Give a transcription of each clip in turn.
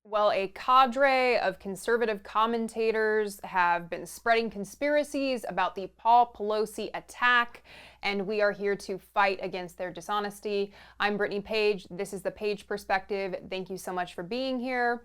Well, a cadre of conservative commentators have been spreading conspiracies about the Paul Pelosi attack, and we are here to fight against their dishonesty. I'm Brittany Page. This is the Page Perspective. Thank you so much for being here.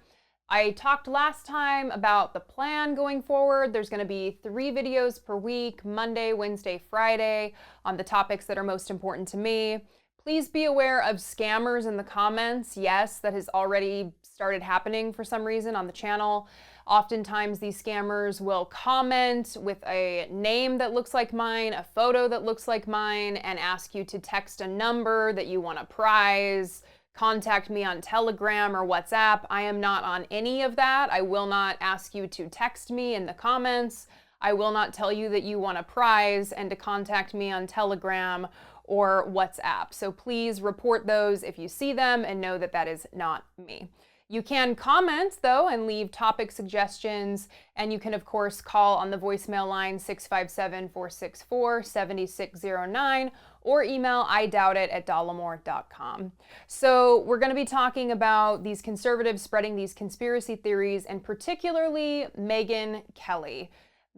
I talked last time about the plan going forward. There's going to be 3 videos per week, Monday, Wednesday, Friday, on the topics that are most important to me. Please be aware of scammers in the comments. Yes, that has already started happening for some reason on the channel. Oftentimes these scammers will comment with a name that looks like mine, a photo that looks like mine, and ask you to text a number that you want a prize. Contact me on Telegram or WhatsApp. I am not on any of that. I will not ask you to text me in the comments. I will not tell you that you want a prize and to contact me on Telegram or WhatsApp. So please report those if you see them and know that that is not me. You can comment though and leave topic suggestions, and you can of course call on the voicemail line 657-464-7609 or email idoubtit@dollemore.com. So we're going to be talking about these conservatives spreading these conspiracy theories, and particularly Megyn Kelly.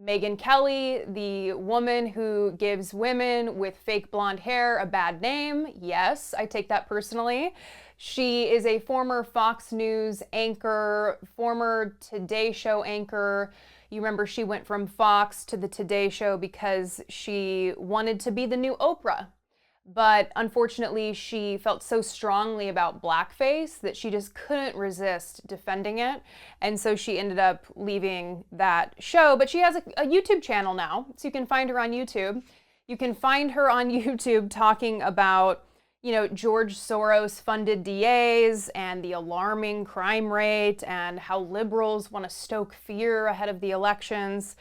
Megyn Kelly, the woman who gives women with fake blonde hair a bad name. Yes, I take that personally. She is a former Fox News anchor, former Today Show anchor. You remember she went from Fox to the Today Show because she wanted to be the new Oprah. But unfortunately, she felt so strongly about blackface that she just couldn't resist defending it. And so she ended up leaving that show. But she has a YouTube channel now, so you can find her on YouTube. You can find her on YouTube talking about, George Soros funded DAs and the alarming crime rate and how liberals want to stoke fear ahead of the elections.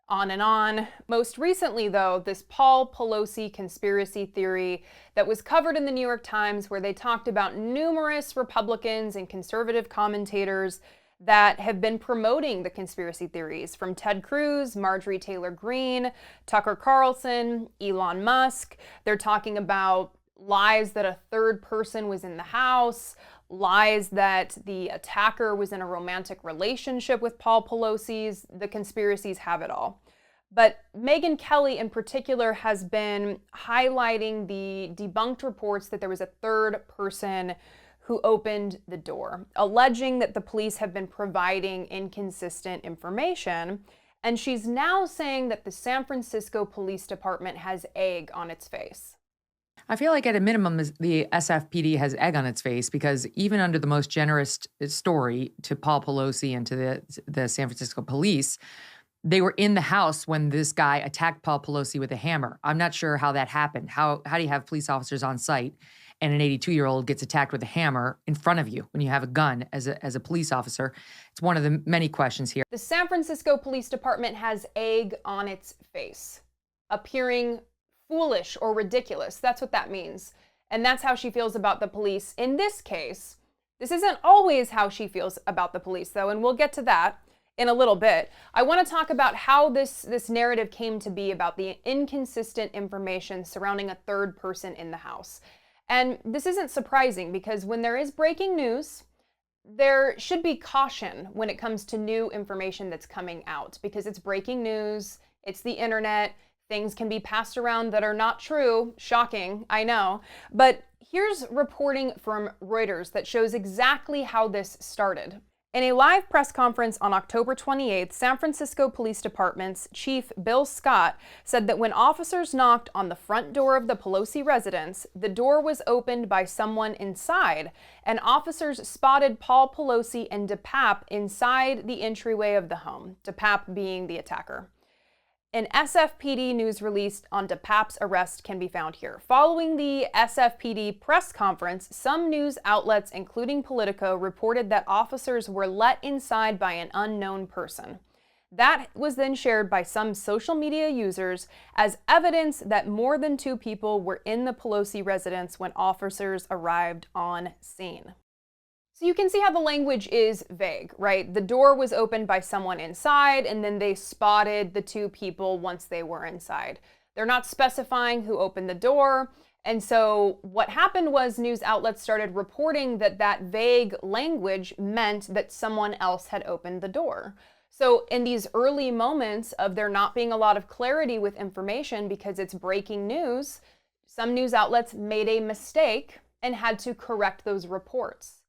On and on. Most recently, though, this Paul Pelosi conspiracy theory that was covered in the New York Times, where they talked about numerous Republicans and conservative commentators that have been promoting the conspiracy theories, from Ted Cruz, Marjorie Taylor Greene, Tucker Carlson, Elon Musk. They're talking about lies that a third person was in the house, lies that the attacker was in a romantic relationship with Paul Pelosi's. The conspiracies have it all. But Megyn Kelly in particular has been highlighting the debunked reports that there was a third person who opened the door, alleging that the police have been providing inconsistent information. And she's now saying that the San Francisco Police Department has egg on its face. I feel like at a minimum, the SFPD has egg on its face, because even under the most generous story to Paul Pelosi and to the San Francisco police, they were in the house when this guy attacked Paul Pelosi with a hammer. I'm not sure how that happened. How do you have police officers on site and an 82-year-old gets attacked with a hammer in front of you when you have a gun as a police officer? It's one of the many questions here. The San Francisco Police Department has egg on its face, appearing foolish or ridiculous. That's what that means. And that's how she feels about the police. In this case, this isn't always how she feels about the police, though, and we'll get to that in a little bit. I want to talk about how this narrative came to be about the inconsistent information surrounding a third person in the house. And this isn't surprising, because when there is breaking news, there should be caution when it comes to new information that's coming out, because it's breaking news, it's the internet. Things can be passed around that are not true. Shocking, I know. But here's reporting from Reuters that shows exactly how this started. In a live press conference on October 28th, San Francisco Police Department's Chief Bill Scott said that when officers knocked on the front door of the Pelosi residence, the door was opened by someone inside, and officers spotted Paul Pelosi and DePape inside the entryway of the home, DePape being the attacker. An SFPD news release on DePape's arrest can be found here. Following the SFPD press conference, some news outlets, including Politico, reported that officers were let inside by an unknown person. That was then shared by some social media users as evidence that more than 2 people were in the Pelosi residence when officers arrived on scene. So you can see how the language is vague, right? The door was opened by someone inside, and then they spotted the 2 people once they were inside. They're not specifying who opened the door, And so what happened was news outlets started reporting that that vague language meant that someone else had opened the door. So in these early moments of there not being a lot of clarity with information because it's breaking news, some news outlets made a mistake and had to correct those reports.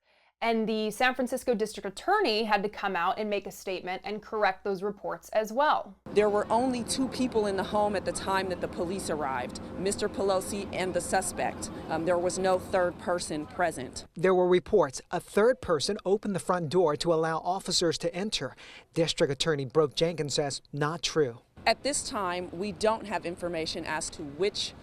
And the San Francisco district attorney had to come out and make a statement and correct those reports as well. There were only 2 people in the home at the time that the police arrived, Mr. Pelosi and the suspect. There was no third person present. There were reports a third person opened the front door to allow officers to enter. District Attorney Brooke Jenkins says not true. At this time, we don't have information as to which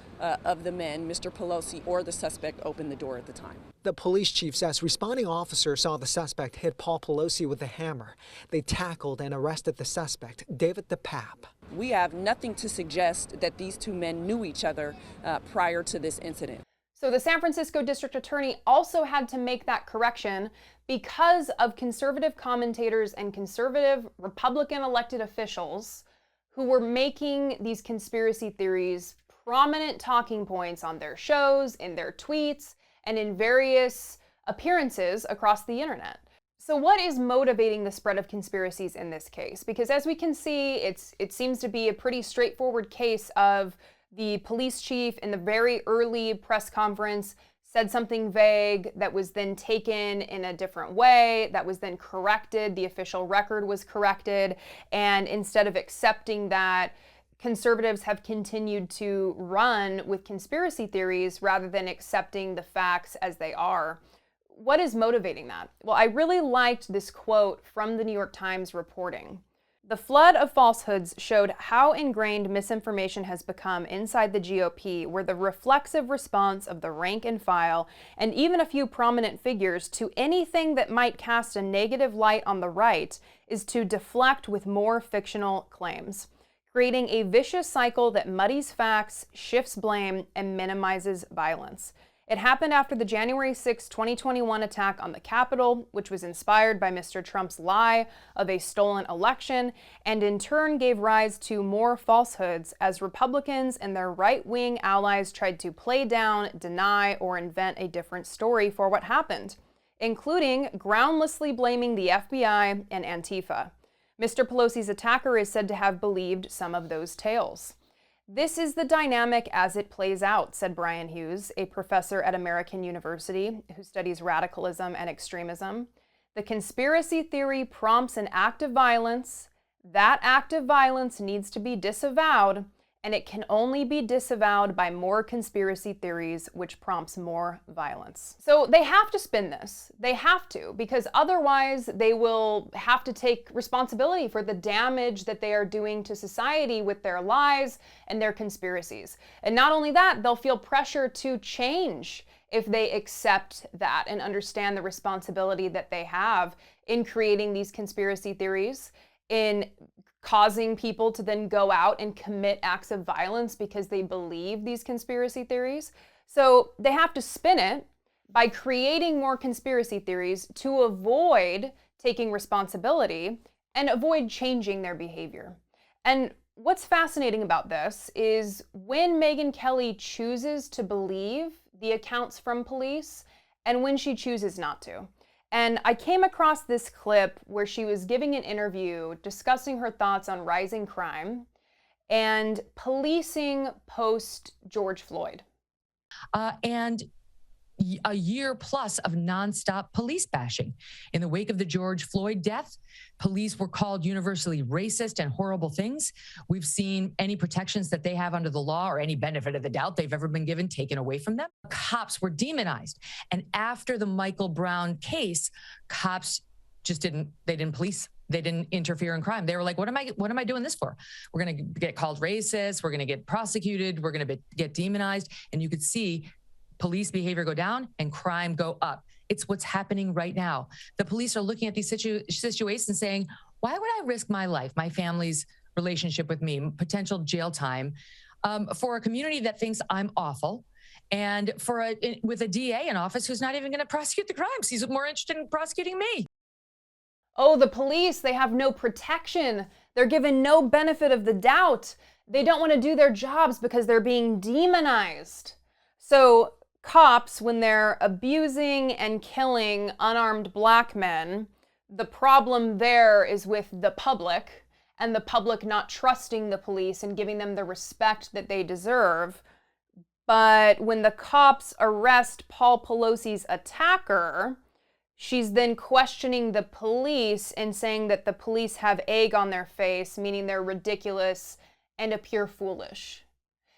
of the men, Mr. Pelosi or the suspect, opened the door at the time. The police chief says responding officers saw the suspect hit Paul Pelosi with a hammer. They tackled and arrested the suspect, David DePape. We have nothing to suggest that these 2 men knew each other prior to this incident. So the San Francisco district attorney also had to make that correction because of conservative commentators and conservative Republican elected officials who were making these conspiracy theories prominent talking points on their shows, in their tweets, and in various appearances across the internet. So what is motivating the spread of conspiracies in this case? Because as we can see, it seems to be a pretty straightforward case of the police chief in the very early press conference said something vague that was then taken in a different way, that was then corrected, the official record was corrected, and instead of accepting that, conservatives have continued to run with conspiracy theories rather than accepting the facts as they are. What is motivating that? Well, I really liked this quote from the New York Times reporting. The flood of falsehoods showed how ingrained misinformation has become inside the GOP, where the reflexive response of the rank and file, and even a few prominent figures, to anything that might cast a negative light on the right is to deflect with more fictional claims, creating a vicious cycle that muddies facts, shifts blame, and minimizes violence. It happened after the January 6, 2021 attack on the Capitol, which was inspired by Mr. Trump's lie of a stolen election, and in turn gave rise to more falsehoods as Republicans and their right-wing allies tried to play down, deny, or invent a different story for what happened, including groundlessly blaming the FBI and Antifa. Mr. Pelosi's attacker is said to have believed some of those tales. This is the dynamic as it plays out, said Brian Hughes, a professor at American University who studies radicalism and extremism. The conspiracy theory prompts an act of violence. That act of violence needs to be disavowed, and it can only be disavowed by more conspiracy theories, which prompts more violence. So they have to spin this. They have to, because otherwise they will have to take responsibility for the damage that they are doing to society with their lies and their conspiracies. And not only that, they'll feel pressure to change if they accept that and understand the responsibility that they have in creating these conspiracy theories, in causing people to then go out and commit acts of violence because they believe these conspiracy theories. So they have to spin it by creating more conspiracy theories to avoid taking responsibility and avoid changing their behavior. And what's fascinating about this is when Megyn Kelly chooses to believe the accounts from police and when she chooses not to. And I came across this clip where she was giving an interview discussing her thoughts on rising crime and policing post George Floyd. And a year plus of nonstop police bashing. In the wake of the George Floyd death, police were called universally racist and horrible things. We've seen any protections that they have under the law or any benefit of the doubt they've ever been given taken away from them. Cops were demonized. And after the Michael Brown case, cops just didn't police. They didn't interfere in crime. They were like, what am I doing this for? We're going to get called racist. We're going to get prosecuted. We're going to get demonized. And you could see police behavior go down and crime go up. It's what's happening right now. The police are looking at these situations saying, why would I risk my life, my family's relationship with me, potential jail time, for a community that thinks I'm awful, and with a DA in office who's not even going to prosecute the crimes. He's more interested in prosecuting me. Oh, the police, they have no protection. They're given no benefit of the doubt. They don't want to do their jobs because they're being demonized. So cops, when they're abusing and killing unarmed black men, the problem there is with the public, and the public not trusting the police and giving them the respect that they deserve. But when the cops arrest Paul Pelosi's attacker, she's then questioning the police and saying that the police have egg on their face, meaning they're ridiculous and appear foolish.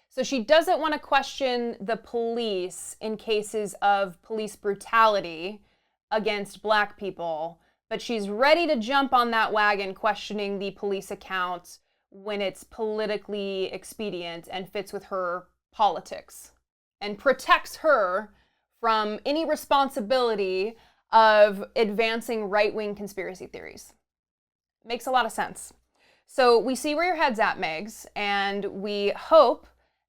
So she doesn't want to question the police in cases of police brutality against black people, but she's ready to jump on that wagon questioning the police account when it's politically expedient and fits with her politics and protects her from any responsibility of advancing right-wing conspiracy theories. Makes a lot of sense. So we see where your head's at, Megs, and we hope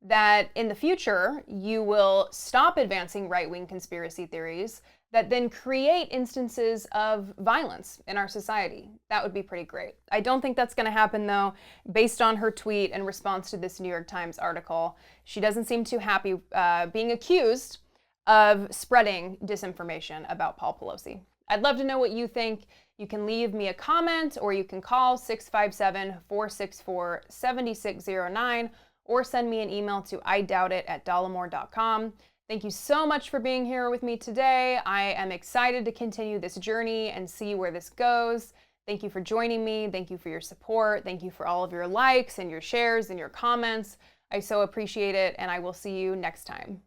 that in the future you will stop advancing right-wing conspiracy theories that then create instances of violence in our society. That would be pretty great. I don't think that's going to happen, though, based on her tweet in response to this New York Times article. She doesn't seem too happy being accused of spreading disinformation about Paul Pelosi. I'd love to know what you think. You can leave me a comment, or you can call 657-464-7609, or send me an email to idoubt@dollemore.com. Thank you so much for being here with me today. I am excited to continue this journey and see where this goes. Thank you for joining me. Thank you for your support. Thank you for all of your likes and your shares and your comments. I so appreciate it, and I will see you next time.